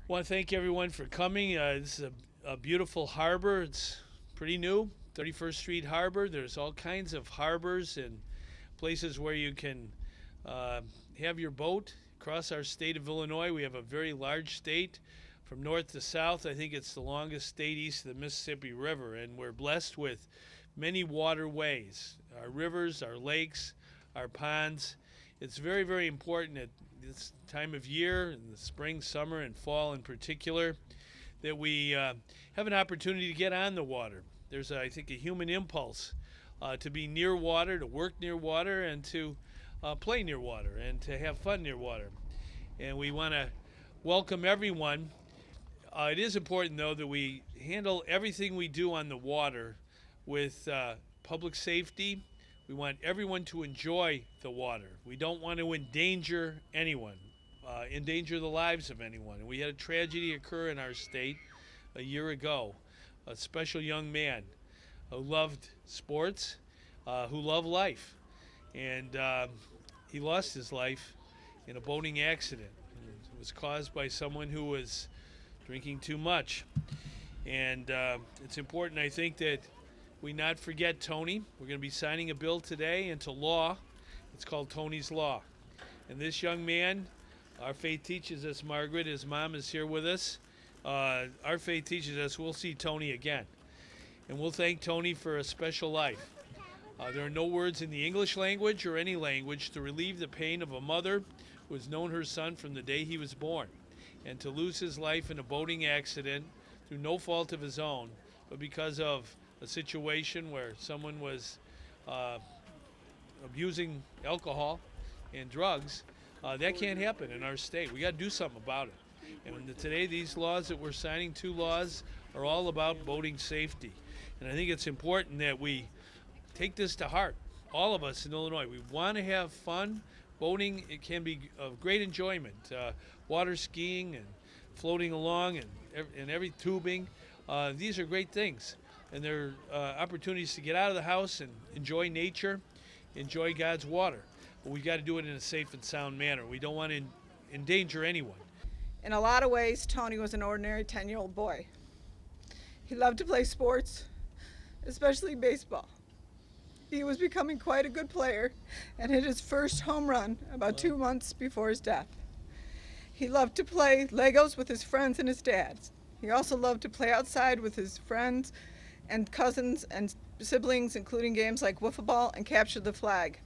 I want to thank everyone for coming. This is a beautiful harbor. It's pretty new, 31st Street Harbor. There's all kinds of harbors and places where you can uh, have your boat across our state of Illinois. We have a very large state from north to south. I think it's the longest state east of the Mississippi River, and we're blessed with many waterways, our rivers, our lakes, our ponds. It's very, very important at this time of year, in the spring, summer, and fall in particular, that we have an opportunity to get on the water. There's, I think, a human impulse to be near water, to work near water, and to play near water, and to have fun near water. And we want to welcome everyone. It is important, though, that we handle everything we do on the water with public safety. We want everyone to enjoy the water. We don't want to endanger anyone, endanger the lives of anyone. And we had a tragedy occur in our state a year ago. A special young man who loved sports, who loved life. And he lost his life in a boating accident. It was caused by someone who was drinking too much. And it's important, I think, that we not forget Tony. We're going to be signing a bill today into law. It's called Tony's Law. And this young man, our faith teaches us, Margaret, his mom is here with us. Our faith teaches us we'll see Tony again. And we'll thank Tony for a special life. There are no words in the English language or any language to relieve the pain of a mother who has known her son from the day he was born. And to lose his life in a boating accident through no fault of his own, but because of a situation where someone was abusing alcohol and drugs, that can't happen in our state. We got to do something about it. And today, these laws that we're signing, two laws, are all about boating safety. And I think it's important that we take this to heart. All of us in Illinois, we want to have fun. Boating, it can be of great enjoyment. Water skiing and floating along and every tubing. These are great things. And they're opportunities to get out of the house and enjoy nature, enjoy God's water. But we've got to do it in a safe and sound manner. We don't want to endanger anyone. In a lot of ways, Tony was an ordinary 10-year-old boy. He loved to play sports, especially baseball. He was becoming quite a good player and hit his first home run about 2 months before his death. He loved to play Legos with his friends and his dad. He also loved to play outside with his friends and cousins and siblings, including games like wiffle ball and capture the flag.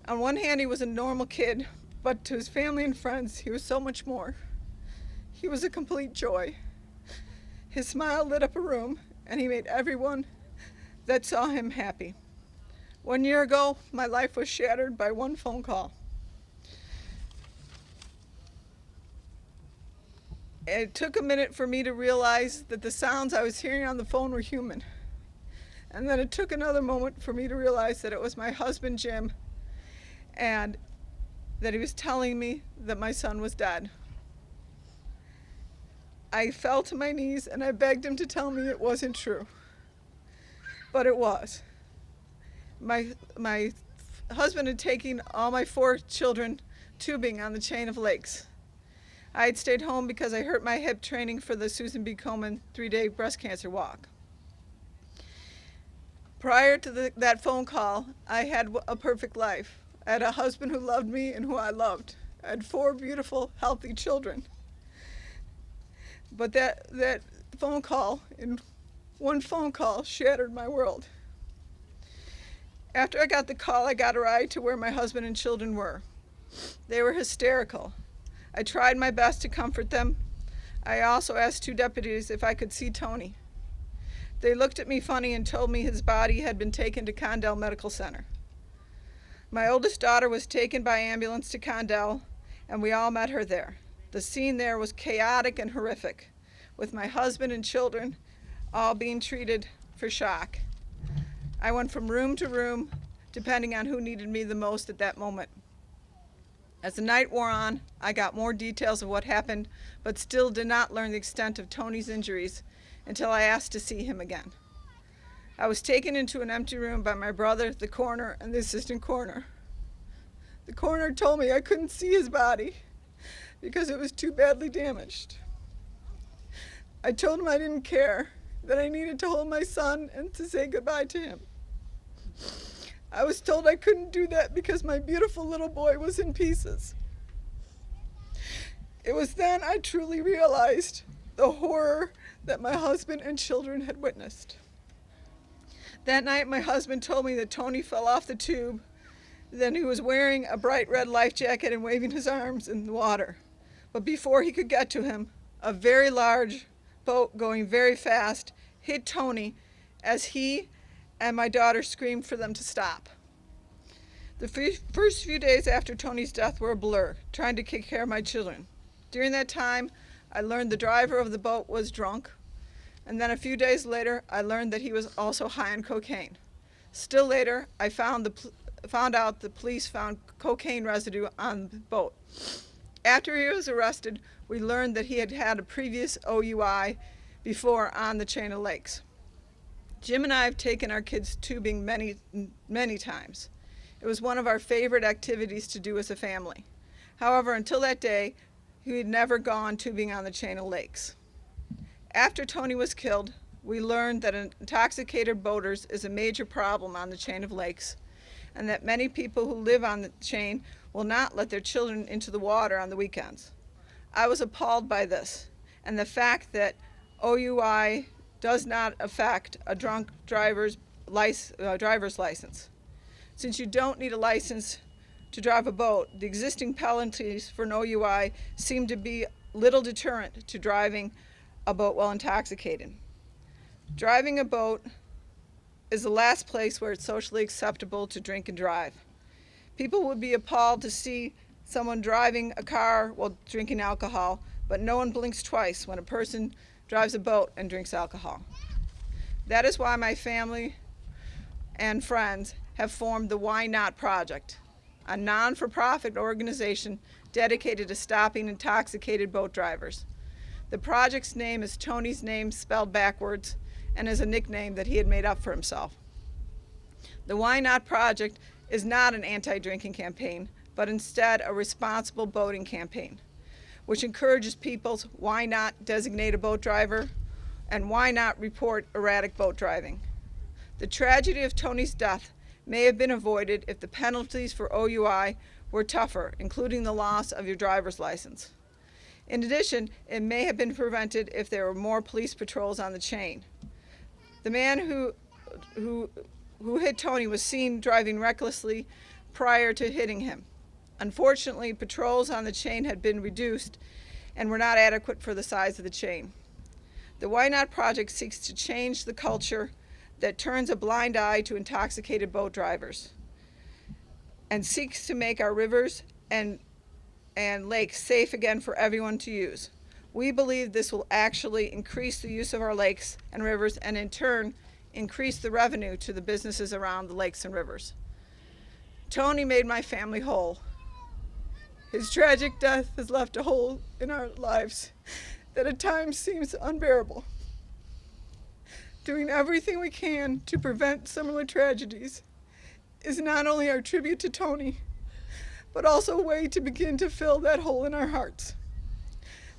On one hand, he was a normal kid, but to his family and friends, he was so much more. He was a complete joy. His smile lit up a room, and he made everyone that saw him happy. 1 year ago, my life was shattered by one phone call. It took a minute for me to realize that the sounds I was hearing on the phone were human. And then it took another moment for me to realize that it was my husband, Jim, and that he was telling me that my son was dead. I fell to my knees and I begged him to tell me it wasn't true. But it was. My husband had taken all my 4 children tubing on the chain of lakes. I had stayed home because I hurt my hip training for the Susan B. Komen 3-day breast cancer walk. Prior to that phone call, I had a perfect life. I had a husband who loved me and who I loved. I had 4 beautiful, healthy children. But that phone call, in one phone call, shattered my world. After I got the call, I got a ride to where my husband and children were. They were hysterical. I tried my best to comfort them. I also asked 2 deputies if I could see Tony. They looked at me funny and told me his body had been taken to Condell Medical Center. My oldest daughter was taken by ambulance to Condell, and we all met her there. The scene there was chaotic and horrific, with my husband and children all being treated for shock. I went from room to room, depending on who needed me the most at that moment. As the night wore on, I got more details of what happened, but still did not learn the extent of Tony's injuries until I asked to see him again. I was taken into an empty room by my brother, the coroner, and the assistant coroner. The coroner told me I couldn't see his body. because it was too badly damaged. I told him I didn't care, that I needed to hold my son and to say goodbye to him. I was told I couldn't do that because my beautiful little boy was in pieces. It was then I truly realized the horror that my husband and children had witnessed. That night, my husband told me that Tony fell off the tube, then he was wearing a bright red life jacket and waving his arms in the water. But before he could get to him, a very large boat going very fast hit Tony as he and my daughter screamed for them to stop. The first few days after Tony's death were a blur, trying to take care of my children. During that time, I learned the driver of the boat was drunk, and then a few days later, I learned that he was also high on cocaine. Still later, I found out the police found cocaine residue on the boat. After he was arrested, we learned that he had had a previous OUI before on the chain of lakes. Jim and I have taken our kids tubing many times. It was one of our favorite activities to do as a family. However, until that day, he had never gone tubing on the chain of lakes. After Tony was killed, we learned that intoxicated boaters is a major problem on the chain of lakes, and that many people who live on the chain will not let their children into the water on the weekends. I was appalled by this, and the fact that OUI does not affect a drunk driver's license. Since you don't need a license to drive a boat, the existing penalties for an OUI seem to be little deterrent to driving a boat while intoxicated. Driving a boat is the last place where it's socially acceptable to drink and drive. People would be appalled to see someone driving a car while drinking alcohol, but no one blinks twice when a person drives a boat and drinks alcohol. That is why my family and friends have formed the Why Not Project, a non-for-profit organization dedicated to stopping intoxicated boat drivers. The project's name is Tony's name spelled backwards and is a nickname that he had made up for himself. The Why Not Project is not an anti-drinking campaign, but instead a responsible boating campaign, which encourages people's why not designate a boat driver and why not report erratic boat driving. The tragedy of Tony's death may have been avoided if the penalties for OUI were tougher, including the loss of your driver's license. In addition, it may have been prevented if there were more police patrols on the chain. The man who hit Tony was seen driving recklessly prior to hitting him. Unfortunately, patrols on the chain had been reduced and were not adequate for the size of the chain. The Why Not Project seeks to change the culture that turns a blind eye to intoxicated boat drivers and seeks to make our rivers and lakes safe again for everyone to use. We believe this will actually increase the use of our lakes and rivers and in turn increase the revenue to the businesses around the lakes and rivers. Tony made my family whole. His tragic death has left a hole in our lives that at times seems unbearable. Doing everything we can to prevent similar tragedies is not only our tribute to Tony, but also a way to begin to fill that hole in our hearts.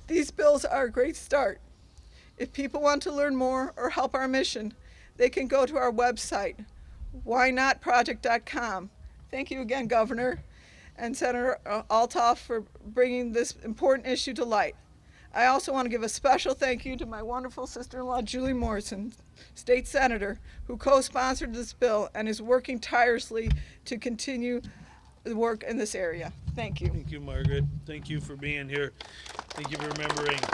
These bills are a great start. If people want to learn more or help our mission, they can go to our website, whynotproject.com. Thank you again, Governor and Senator Althoff, for bringing this important issue to light. I also want to give a special thank you to my wonderful sister-in-law, Julie Morrison, State Senator, who co-sponsored this bill and is working tirelessly to continue the work in this area. Thank you. Thank you, Margaret. Thank you for being here. Thank you for remembering. Thank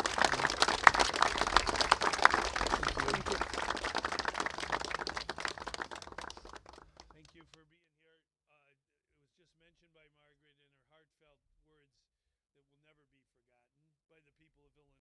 you for being here. It was just mentioned by Margaret in her heartfelt words that will never be forgotten by the people of Illinois.